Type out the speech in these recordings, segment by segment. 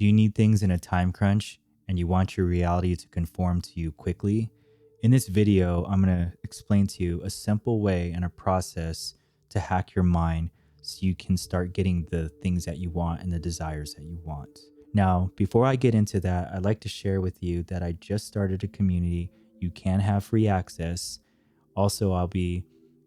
Do you need things in a time crunch and you want your reality to conform to you quickly? In this video, I'm going to explain to you a simple way and a process to hack your mind so you can start getting the things that you want and the desires that you want. Now, before I get into that, I'd like to share with you that I just started a community. You can have free access. Also, I'll be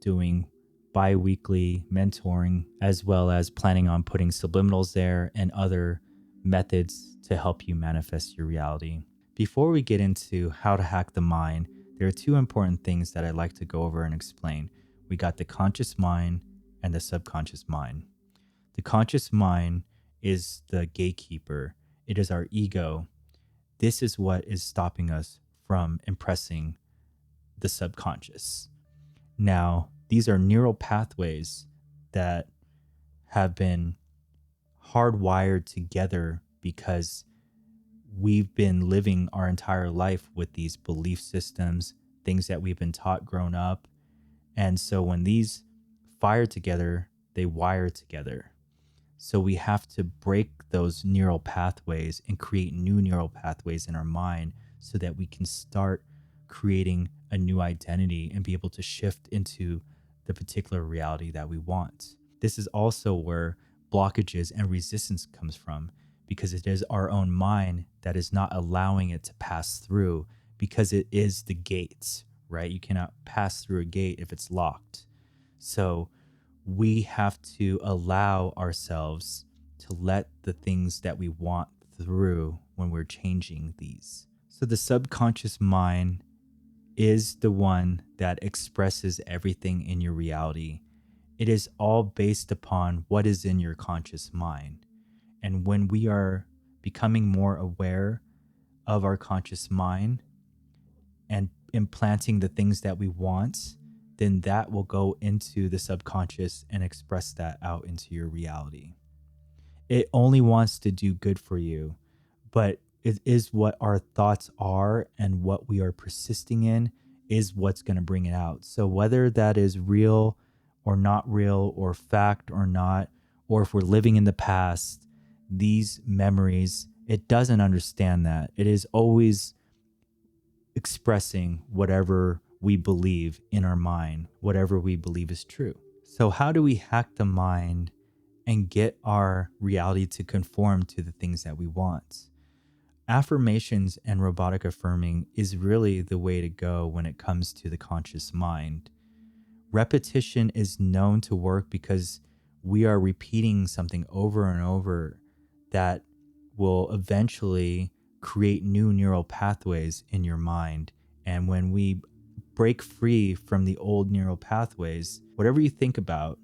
doing bi-weekly mentoring, as well as planning on putting subliminals there and other methods to help you manifest your reality. Before we get into how to hack the mind, there are two important things that I'd like to go over and explain. We got the conscious mind and the subconscious mind. The conscious mind is the gatekeeper. It is our ego. This is what is stopping us from impressing the subconscious. Now, these are neural pathways that have been hardwired together because we've been living our entire life with these belief systems, things that we've been taught growing up. And so when these fire together, they wire together. So we have to break those neural pathways and create new neural pathways in our mind so that we can start creating a new identity and be able to shift into the particular reality that we want. This is also where blockages and resistance comes from, because it is our own mind that is not allowing it to pass through, because it is the gates, right? You cannot pass through a gate if it's locked. So we have to allow ourselves to let the things that we want through when we're changing these. So the subconscious mind is the one that expresses everything in your reality. It is all based upon what is in your conscious mind. And when we are becoming more aware of our conscious mind and implanting the things that we want, then that will go into the subconscious and express that out into your reality. It only wants to do good for you, but it is what our thoughts are, and what we are persisting in is what's going to bring it out. So whether that is real or not real, or fact or not, or if we're living in the past, these memories, it doesn't understand that. It is always expressing whatever we believe in our mind, whatever we believe is true. So how do we hack the mind and get our reality to conform to the things that we want? Affirmations and robotic affirming is really the way to go when it comes to the conscious mind. Repetition is known to work because we are repeating something over and over that will eventually create new neural pathways in your mind. And when we break free from the old neural pathways, whatever you think about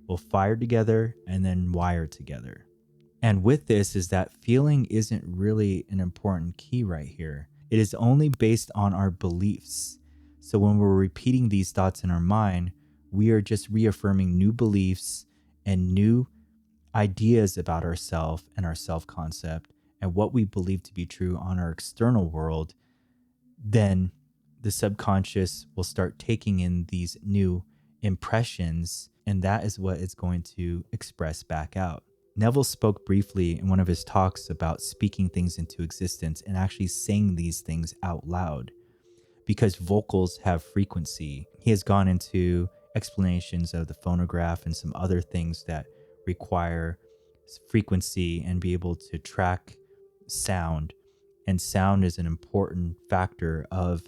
will fire together and then wire together. And with this is that feeling isn't really an important key right here. It is only based on our beliefs. So when we're repeating these thoughts in our mind, we are just reaffirming new beliefs and new ideas about ourselves and our self-concept and what we believe to be true on our external world. Then the subconscious will start taking in these new impressions, and that is what it's going to express back out. Neville spoke briefly in one of his talks about speaking things into existence and actually saying these things out loud, because vocals have frequency. He has gone into explanations of the phonograph and some other things that require frequency and be able to track sound. And sound is an important factor of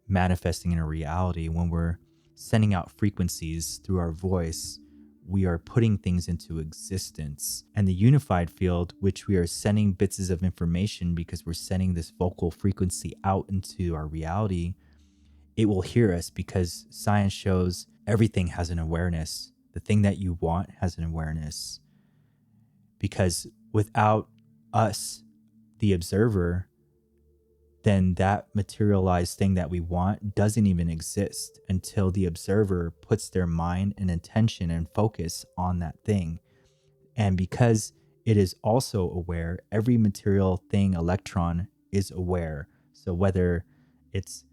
manifesting in a reality. When we're sending out frequencies through our voice, we are putting things into existence. And the unified field, which we are sending bits of information because we're sending this vocal frequency out into our reality, it will hear us, because science shows everything has an awareness. The thing that you want has an awareness. Because without us, the observer, then that materialized thing that we want doesn't even exist until the observer puts their mind and intention and focus on that thing. And because it is also aware, every material thing, electron, is aware. So whether it's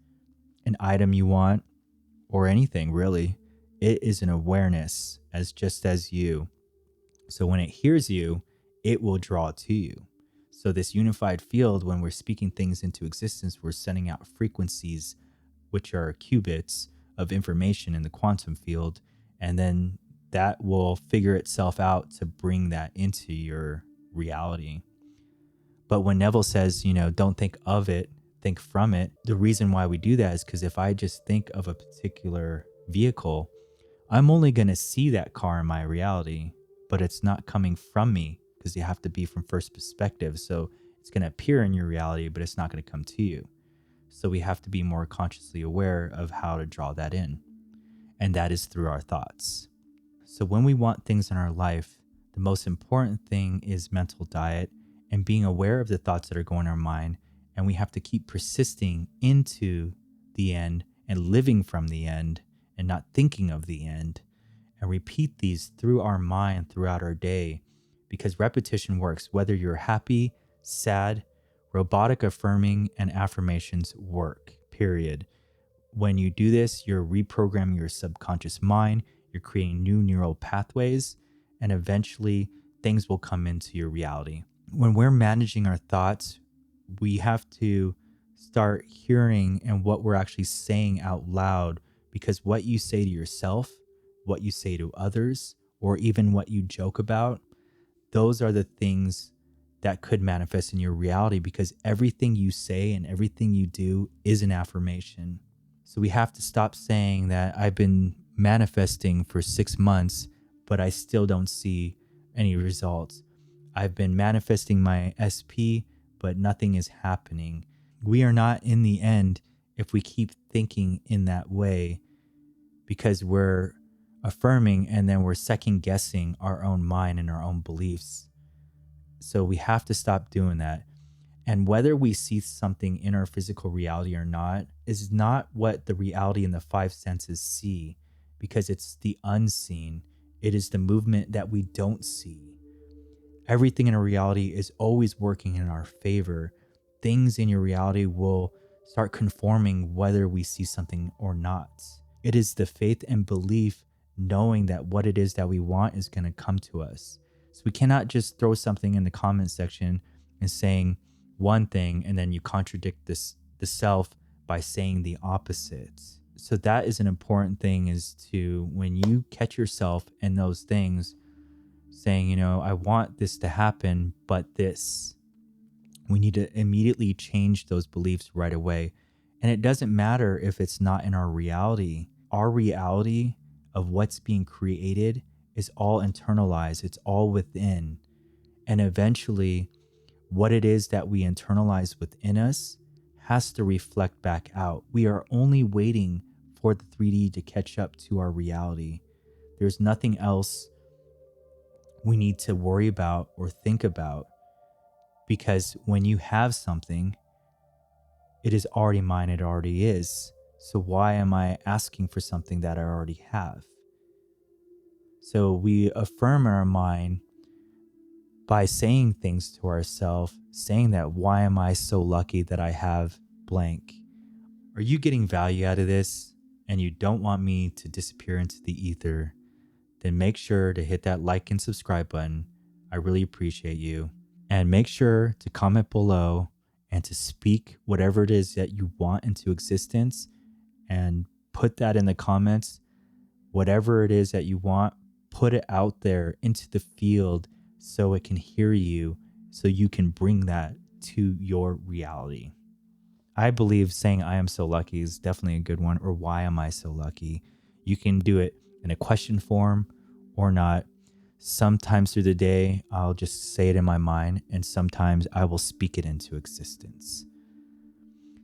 an item you want or anything really, it is an awareness just as you. So when it hears you, it will draw to you. So this unified field, when we're speaking things into existence, we're sending out frequencies, which are qubits of information in the quantum field. And then that will figure itself out to bring that into your reality. But when Neville says, don't think of it, think from it, the reason why we do that is because if I just think of a particular vehicle, I'm only going to see that car in my reality, but it's not coming from me because you have to be from first perspective. So it's going to appear in your reality, but it's not going to come to you. So we have to be more consciously aware of how to draw that in. And that is through our thoughts. So when we want things in our life, the most important thing is mental diet and being aware of the thoughts that are going in our mind. And we have to keep persisting into the end and living from the end and not thinking of the end, and repeat these through our mind throughout our day, because repetition works. Whether you're happy, sad, robotic affirming and affirmations work, period. When you do this, you're reprogramming your subconscious mind, you're creating new neural pathways, and eventually things will come into your reality. When we're managing our thoughts, we have to start hearing and what we're actually saying out loud, because what you say to yourself, what you say to others, or even what you joke about, those are the things that could manifest in your reality, because everything you say and everything you do is an affirmation. So we have to stop saying that I've been manifesting for 6 months, but I still don't see any results. I've been manifesting my SP, but nothing is happening. We are not in the end if we keep thinking in that way, because we're affirming and then we're second guessing our own mind and our own beliefs. So we have to stop doing that. And whether we see something in our physical reality or not is not what the reality in the five senses see, because it's the unseen. It is the movement that we don't see. Everything in our reality is always working in our favor. Things in your reality will start conforming whether we see something or not. It is the faith and belief knowing that what it is that we want is going to come to us. So we cannot just throw something in the comment section and saying one thing and then you contradict the self by saying the opposite. So that is an important thing, is to, when you catch yourself in those things saying, I want this to happen, but this, we need to immediately change those beliefs right away. And it doesn't matter if it's not in our reality. Our reality of what's being created is all internalized. It's all within. And eventually, what it is that we internalize within us has to reflect back out. We are only waiting for the 3D to catch up to our reality. There's nothing else we need to worry about or think about, because when you have something, it is already mine, it already is. So why am I asking for something that I already have? So we affirm in our mind by saying things to ourselves, saying that, why am I so lucky that I have blank? Are you getting value out of this and you don't want me to disappear into the ether? Then make sure to hit that like and subscribe button. I really appreciate you. And make sure to comment below and to speak whatever it is that you want into existence, and put that in the comments. Whatever it is that you want, put it out there into the field so it can hear you, so you can bring that to your reality. I believe saying I am so lucky is definitely a good one, or why am I so lucky? You can do it in a question form or not. Sometimes through the day, I'll just say it in my mind, and sometimes I will speak it into existence.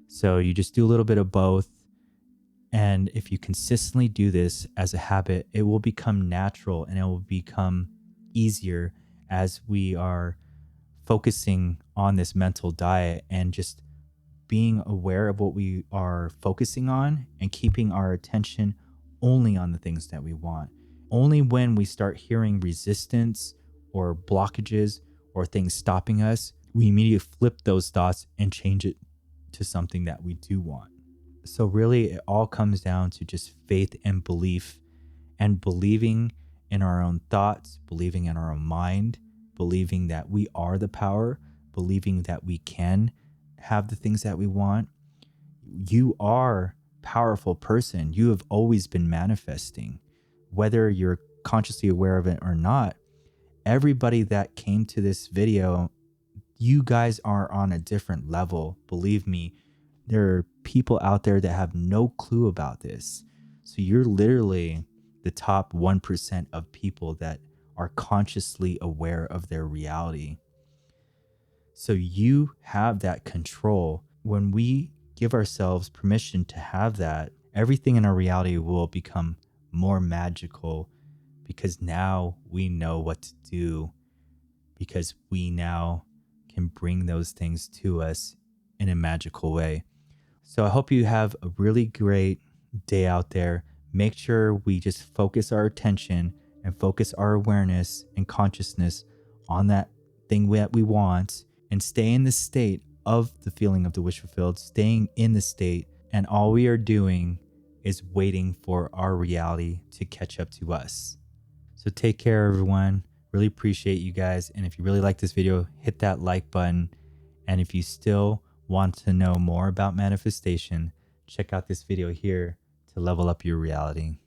So you just do a little bit of both. And if you consistently do this as a habit, it will become natural and it will become easier as we are focusing on this mental diet and just being aware of what we are focusing on and keeping our attention only on the things that we want. Only when we start hearing resistance or blockages or things stopping us, we immediately flip those thoughts and change it to something that we do want. So really, it all comes down to just faith and belief, and believing in our own thoughts, believing in our own mind, believing that we are the power, believing that we can have the things that we want. You are a powerful person. You have always been manifesting, whether you're consciously aware of it or not. Everybody that came to this video, you guys are on a different level. Believe me, there are people out there that have no clue about this. So you're literally the top 1% of people that are consciously aware of their reality. So you have that control. When we give ourselves permission to have that, everything in our reality will become more magical, because now we know what to do, because we now can bring those things to us in a magical way. So I hope you have a really great day out there. Make sure we just focus our attention and focus our awareness and consciousness on that thing that we want, and stay in the state of the feeling of the wish fulfilled, staying in the state. And all we are doing is waiting for our reality to catch up to us. So take care, everyone. Really appreciate you guys. And if you really like this video, hit that like button. And if you still want to know more about manifestation, check out this video here to level up your reality.